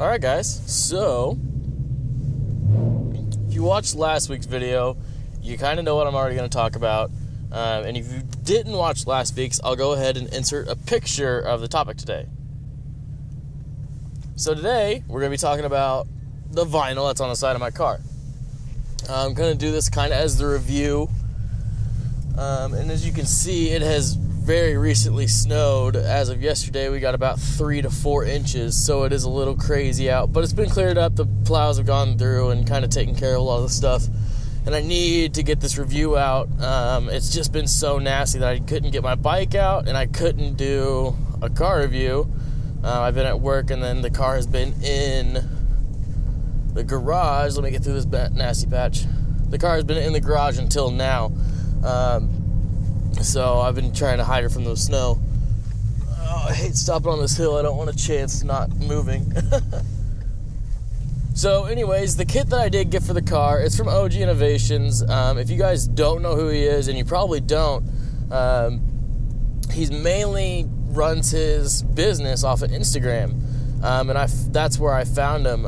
Alright guys, so if you watched last week's video, you kind of know what I'm already going to talk about. And if you didn't watch last week's, I'll go ahead and insert a picture of the topic today. So today, we're going to be talking about the vinyl that's on the side of my car. I'm going to do this kind of as the review. And as you can see, it has very recently snowed. As of yesterday, we got about 3 to 4 inches, so it is a little crazy out. But it's been cleared up. The plows have gone through and kind of taken care of a lot of the stuff. And I need to get this review out. It's just been so nasty that I couldn't get my bike out, and I couldn't do a car review. I've been at work, and then the car has been in the garage. Let me get through this nasty patch. The car has been in the garage until now. So I've been trying to hide it from the snow. Oh, I hate stopping on this hill. I don't want a chance not moving. So anyways, the kit that I did get for the car, it's from OGinnovations. If you guys don't know who he is, and you probably don't, he's mainly runs his business off of Instagram. And that's where I found him.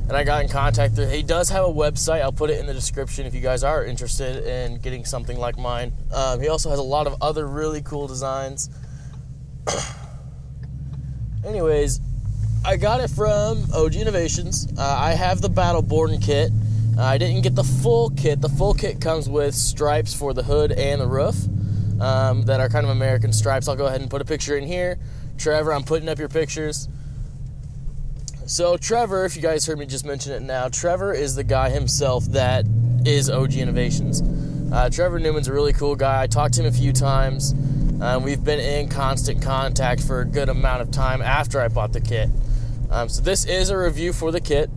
And I got in contact with him. He does have a website. I'll put it in the description if you guys are interested in getting something like mine. He also has a lot of other really cool designs. Anyways, I got it from OGinnovations. I have the Battleborn kit. I didn't get the full kit. The full kit comes with stripes for the hood and the roof that are kind of American stripes. I'll go ahead and put a picture in here. Trevor, I'm putting up your pictures. So Trevor, if you guys heard me just mention it now, Trevor is the guy himself that is OGinnovations. Trevor Newman's a really cool guy. I talked to him a few times. We've been in constant contact for a good amount of time after I bought the kit. So this is a review for the kit.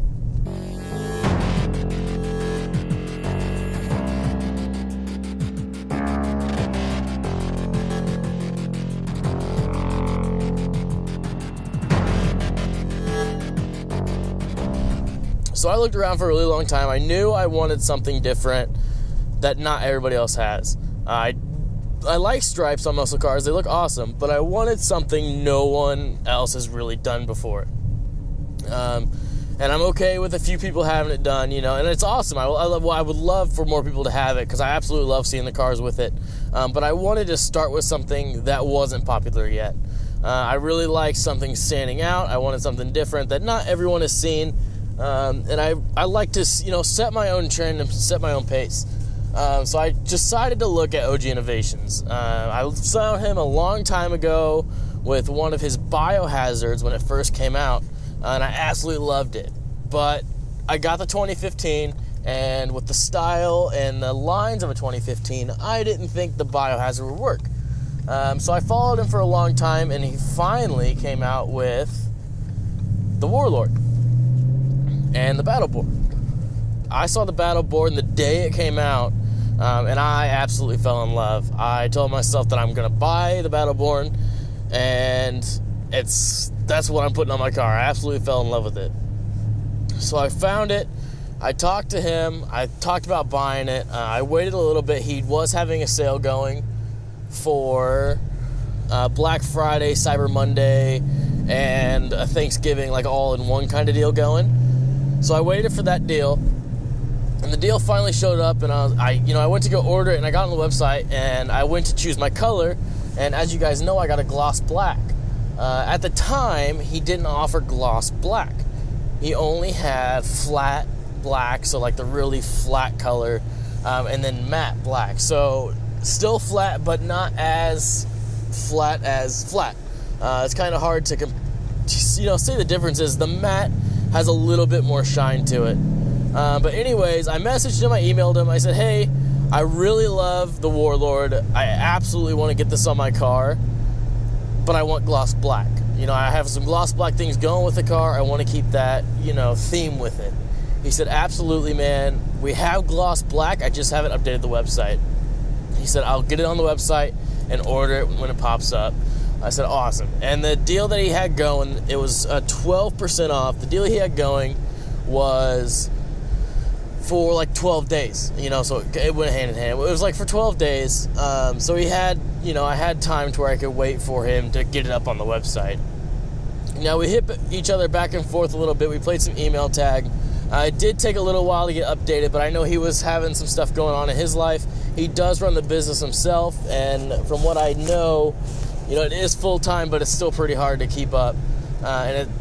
So I looked around for a really long time. I knew I wanted something different that not everybody else has. I like stripes on muscle cars. They look awesome. But I wanted something no one else has really done before. And I'm okay with a few people having it done, you know. And it's awesome. I would love for more people to have it because I absolutely love seeing the cars with it. But I wanted to start with something that wasn't popular yet. I really like something standing out. I wanted something different that not everyone has seen. And I like to, you know, set my own trend and set my own pace. So I decided to look at OGinnovations. I saw him a long time ago with one of his biohazards when it first came out, and I absolutely loved it. But I got the 2015, and with the style and the lines of a 2015, I didn't think the biohazard would work. So I followed him for a long time, and he finally came out with the Warlord and the Battleborn. I saw the Battleborn the day it came out, and I absolutely fell in love. I told myself that I'm going to buy the Battleborn, and that's what I'm putting on my car. I absolutely fell in love with it. So I found it. I talked to him. I talked about buying it. I waited a little bit. He was having a sale going for Black Friday, Cyber Monday, and a Thanksgiving, like all in one kind of deal going. So I waited for that deal, and the deal finally showed up, and I went to go order it, and I got on the website, and I went to choose my color, and as you guys know, I got a gloss black. At the time, he didn't offer gloss black. He only had flat black, so like the really flat color, and then matte black. So still flat, but not as flat as flat. It's kind of hard to, say the difference is the matte has a little bit more shine to it. But anyways, I messaged him, I emailed him, I said, hey, I really love the Warlord. I absolutely want to get this on my car, but I want gloss black. You know, I have some gloss black things going with the car. I want to keep that, theme with it. He said, absolutely, man. We have gloss black. I just haven't updated the website. He said, I'll get it on the website and order it when it pops up. I said, awesome. And the deal that he had going, it was 12% off. The deal he had going was for like 12 days, so it went hand in hand. It was like for 12 days. So he had, I had time to where I could wait for him to get it up on the website. Now, we hit each other back and forth a little bit. We played some email tag. It did take a little while to get updated, but I know he was having some stuff going on in his life. He does run the business himself, and from what I know, it is full-time, but it's still pretty hard to keep up.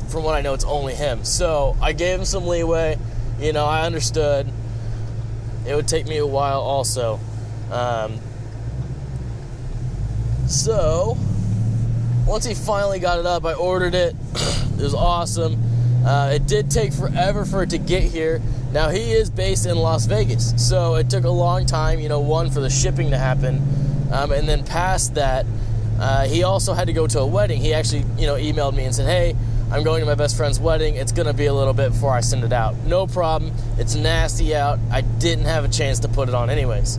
From what I know, it's only him. So I gave him some leeway. I understood. It would take me a while also. So once he finally got it up, I ordered it. It was awesome. It did take forever for it to get here. Now, he is based in Las Vegas, so it took a long time, one, for the shipping to happen, and then past that, he also had to go to a wedding. He actually, emailed me and said, hey, I'm going to my best friend's wedding. It's going to be a little bit before I send it out. No problem. It's nasty out. I didn't have a chance to put it on anyways.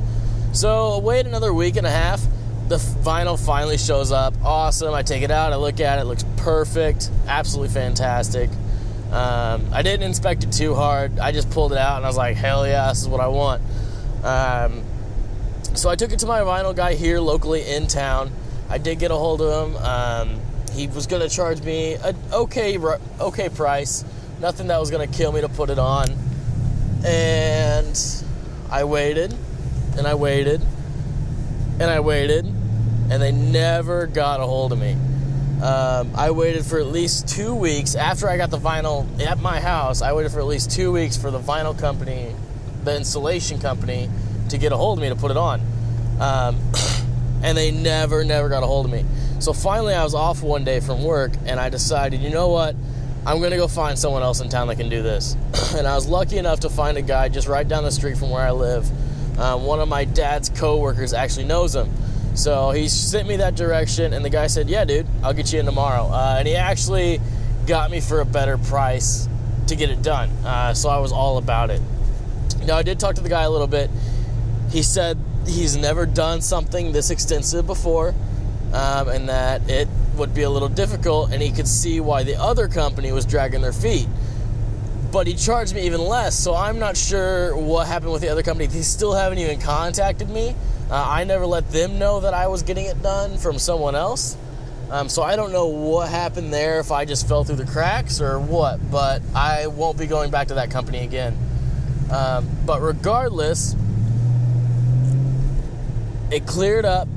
So wait another week and a half. The vinyl finally shows up. Awesome. I take it out. I look at it. It looks perfect. Absolutely fantastic. I didn't inspect it too hard. I just pulled it out and I was like, hell yeah, this is what I want. So I took it to my vinyl guy here locally in town. I did get a hold of him. He was going to charge me an okay price. Nothing that was going to kill me to put it on. And I waited, and I waited, and I waited, and they never got a hold of me. I waited for at least 2 weeks. After I got the vinyl at my house, I waited for at least 2 weeks for the vinyl company, the installation company, to get a hold of me to put it on. And they never got a hold of me. So finally I was off one day from work, and I decided, you know what? I'm going to go find someone else in town that can do this. And I was lucky enough to find a guy just right down the street from where I live. One of my dad's co-workers actually knows him. So he sent me that direction, and the guy said, yeah, dude, I'll get you in tomorrow. And he actually got me for a better price to get it done. So I was all about it. Now, I did talk to the guy a little bit. He said he's never done something this extensive before, and that it would be a little difficult, and he could see why the other company was dragging their feet. But he charged me even less, so I'm not sure what happened with the other company. They still haven't even contacted me. I never let them know that I was getting it done from someone else. So I don't know what happened there, if I just fell through the cracks or what, but I won't be going back to that company again. But regardless, it cleared up.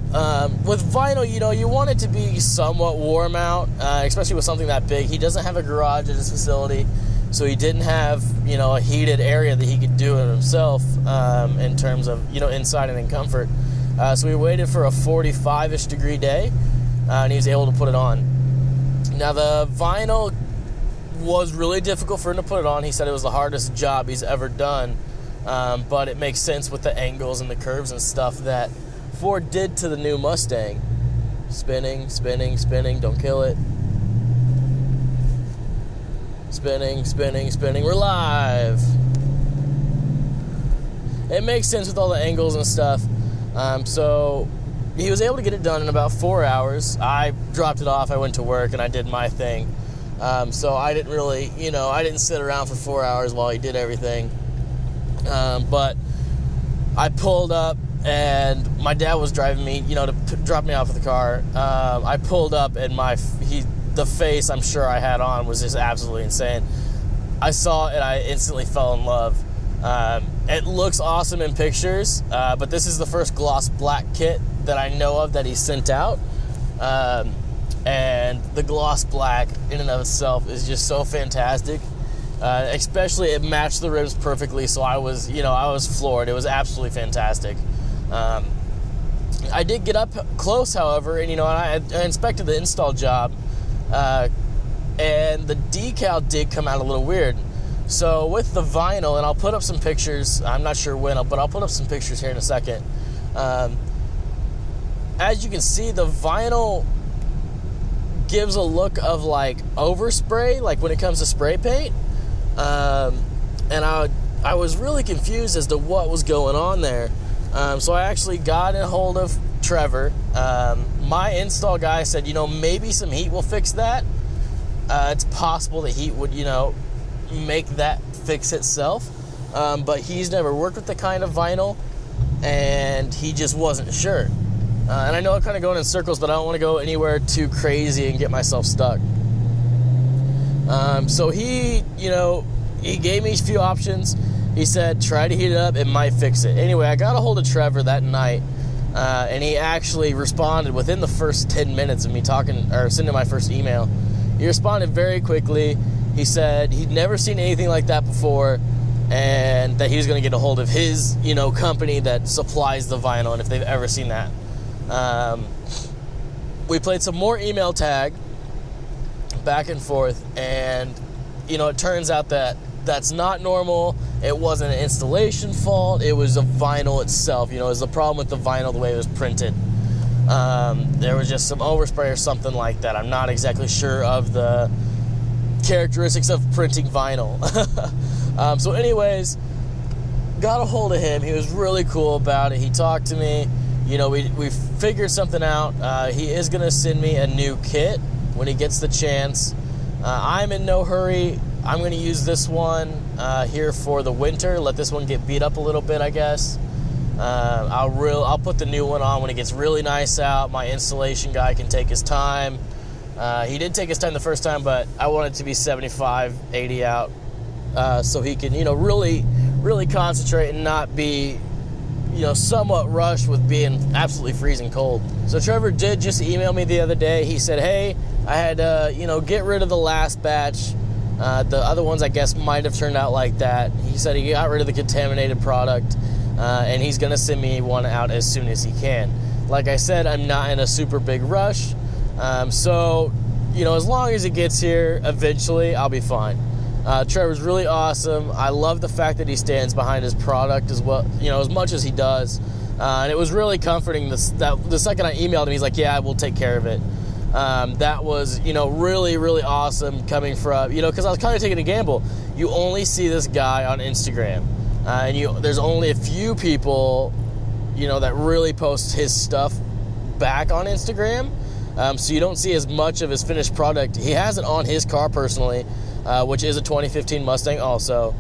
With vinyl, you want it to be somewhat warm out, especially with something that big. He doesn't have a garage at his facility, so he didn't have, a heated area that he could do it himself, in terms of, inside and in comfort. So we waited for a 45-ish degree day, and he was able to put it on. Now, the vinyl was really difficult for him to put it on. He said it was the hardest job he's ever done, but it makes sense with the angles and the curves and stuff that Ford did to the new Mustang. Spinning, don't kill it. Spinning, we're live. It makes sense with all the angles and stuff. So he was able to get it done in about 4 hours. I dropped it off, I went to work, and I did my thing. So I didn't really, I didn't sit around for 4 hours while he did everything. But I pulled up, and my dad was driving me, to drop me off at the car. I pulled up, and the face I'm sure I had on was just absolutely insane. I saw it, and I instantly fell in love. It looks awesome in pictures, but this is the first gloss black kit that I know of that he sent out. And the gloss black in and of itself is just so fantastic. Especially it matched the rims perfectly, so I was floored. It was absolutely fantastic. I did get up close, however, and I inspected the install job, and the decal did come out a little weird. So with the vinyl, and I'll put up some pictures, I'm not sure when, but I'll put up some pictures here in a second. As you can see, the vinyl gives a look of like overspray, like when it comes to spray paint. And I was really confused as to what was going on there. So I actually got a hold of Trevor. My install guy said, maybe some heat will fix that. It's possible that heat would, make that fix itself. But he's never worked with the kind of vinyl, and he just wasn't sure. And I know I'm kind of going in circles, but I don't want to go anywhere too crazy and get myself stuck. So he, he gave me a few options. He said, try to heat it up, it might fix it. Anyway, I got a hold of Trevor that night, and he actually responded within the first 10 minutes of me sending my first email. He responded very quickly. He said he'd never seen anything like that before, and that he was going to get a hold of his, company that supplies the vinyl, and if they've ever seen that. We played some more email tag, back and forth, and, it turns out that that's not normal. It wasn't an installation fault. It was a vinyl itself. It was the problem with the vinyl, the way it was printed. There was just some overspray or something like that. I'm not exactly sure of the characteristics of printing vinyl. So anyways, got a hold of him. He was really cool about it. He talked to me. We figured something out. He is going to send me a new kit when he gets the chance. I'm in no hurry. I'm going to use this one here for the winter. Let this one get beat up a little bit, I guess. I'll put the new one on when it gets really nice out. My installation guy can take his time. He did take his time the first time, but I want it to be 75, 80 out, so he can, really, really concentrate and not be, somewhat rushed with being absolutely freezing cold. So Trevor did just email me the other day. He said, hey, I had to, get rid of the last batch. The other ones, I guess, might have turned out like that. He said he got rid of the contaminated product, and he's going to send me one out as soon as he can. Like I said, I'm not in a super big rush. So, as long as it gets here, eventually, I'll be fine. Trevor's really awesome. I love the fact that he stands behind his product as well, as much as he does. And it was really comforting the second I emailed him, he's like, yeah, we'll take care of it. That was, really, really awesome coming from, because I was kind of taking a gamble. You only see this guy on Instagram. And there's only a few people, that really post his stuff back on Instagram. So you don't see as much of his finished product. He has it on his car personally, which is a 2015 Mustang also.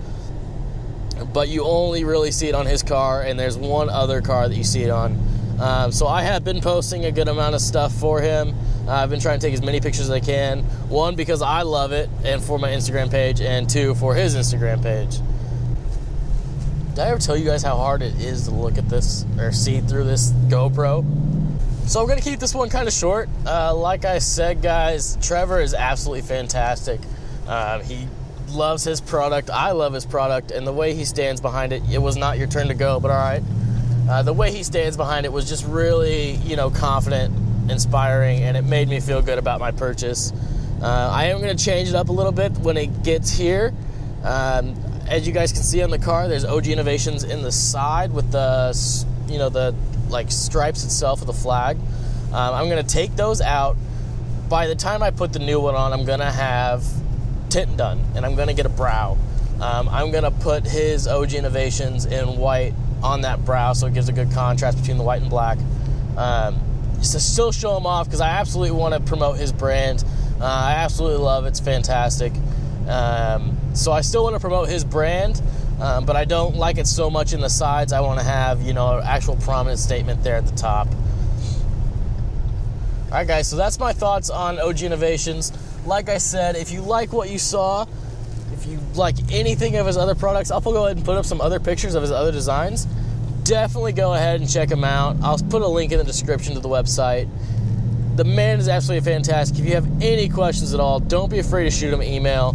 But you only really see it on his car, and there's one other car that you see it on. So I have been posting a good amount of stuff for him. I've been trying to take as many pictures as I can. One, because I love it, and for my Instagram page, and two, for his Instagram page. Did I ever tell you guys how hard it is to look at this, or see through this GoPro? So I'm going to keep this one kind of short. Like I said, guys, Trevor is absolutely fantastic. He loves his product. I love his product, and the way he stands behind it, it was not your turn to go, but all right. The way he stands behind it was just really, confident, inspiring, and it made me feel good about my purchase. I am going to change it up a little bit when it gets here. As you guys can see on the car, there's OGinnovations in the side with the, the stripes itself with the flag. I'm going to take those out. By the time I put the new one on, I'm going to have tint done, and I'm going to get a brow. I'm going to put his OGinnovations in white on that brow, so it gives a good contrast between the white and black. Just to still show him off, because I absolutely want to promote his brand. I absolutely love it. It's fantastic. So I still want to promote his brand, but I don't like it so much in the sides. I want to have, an actual prominent statement there at the top. All right, guys, so that's my thoughts on OGinnovations. Like I said, if you like what you saw, if you like anything of his other products, I'll go ahead and put up some other pictures of his other designs. Definitely go ahead and check him out. I'll put a link in the description to the website. The man is absolutely fantastic. If you have any questions at all, don't be afraid to shoot him an email.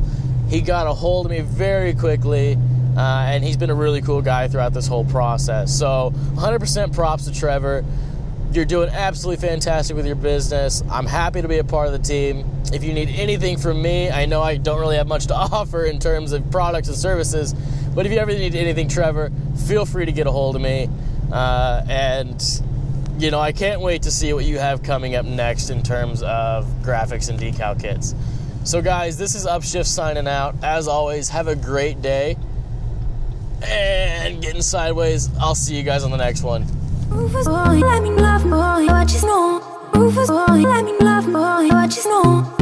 He got a hold of me very quickly, and he's been a really cool guy throughout this whole process. So 100% props to Trevor. You're doing absolutely fantastic with your business. I'm happy to be a part of the team. If you need anything from me, I know I don't really have much to offer in terms of products and services, but if you ever need anything, Trevor, feel free to get a hold of me. And I can't wait to see what you have coming up next in terms of graphics and decal kits. So guys, this is Upshift signing out. As always, have a great day. And getting sideways, I'll see you guys on the next one. Rufus boy, let me love boy, what you know. Rufus boy, let me love boy, what you know.